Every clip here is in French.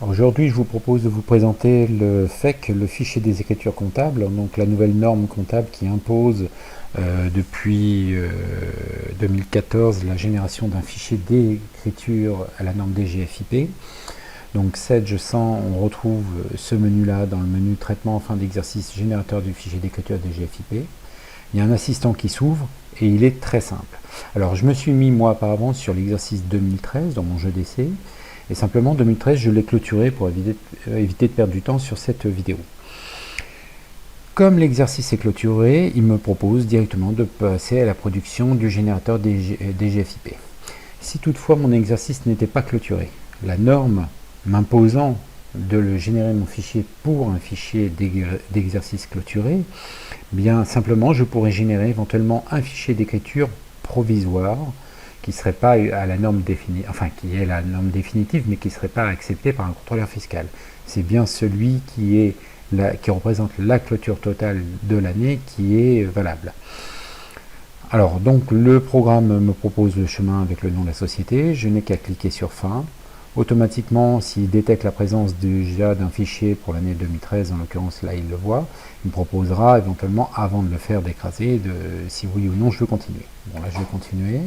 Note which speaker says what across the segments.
Speaker 1: Aujourd'hui, je vous propose de vous présenter le FEC, le fichier des écritures comptables, donc la nouvelle norme comptable qui impose depuis 2014 la génération d'un fichier d'écriture à la norme DGFIP. Donc Sedge 100, on retrouve ce menu-là dans le menu traitement en fin d'exercice générateur du fichier d'écriture DGFIP. Il y a un assistant qui s'ouvre et il est très simple. Alors je me suis mis moi auparavant sur l'exercice 2013 dans mon jeu d'essai. Et simplement, 2013, je l'ai clôturé pour éviter de perdre du temps sur cette vidéo. Comme l'exercice est clôturé, il me propose directement de passer à la production du générateur DGFIP. Si toutefois mon exercice n'était pas clôturé, la norme m'imposant de le générer mon fichier pour un fichier d'exercice clôturé, bien simplement je pourrais générer éventuellement un fichier d'écriture provisoire qui ne serait pas à la norme définie, enfin qui est la norme définitive, mais qui ne serait pas accepté par un contrôleur fiscal. C'est bien celui qui représente la clôture totale de l'année qui est valable. Alors donc le programme me propose le chemin avec le nom de la société, je n'ai qu'à cliquer sur fin. Automatiquement, s'il détecte la présence déjà d'un fichier pour l'année 2013, en l'occurrence là il le voit, il me proposera éventuellement, avant de le faire, d'écraser si oui ou non je veux continuer. Bon là je vais continuer.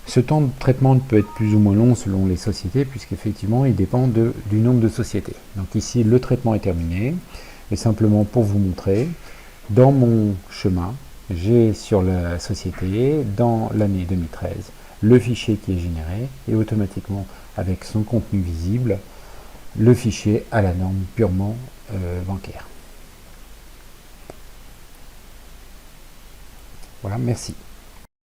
Speaker 1: Ce temps de traitement peut être plus ou moins long selon les sociétés, puisqu'effectivement il dépend du nombre de sociétés. Donc ici le traitement est terminé, et simplement pour vous montrer, dans mon chemin, j'ai sur la société, dans l'année 2013, le fichier qui est généré, et automatiquement avec son contenu visible, le fichier à la norme purement bancaire. Voilà, merci.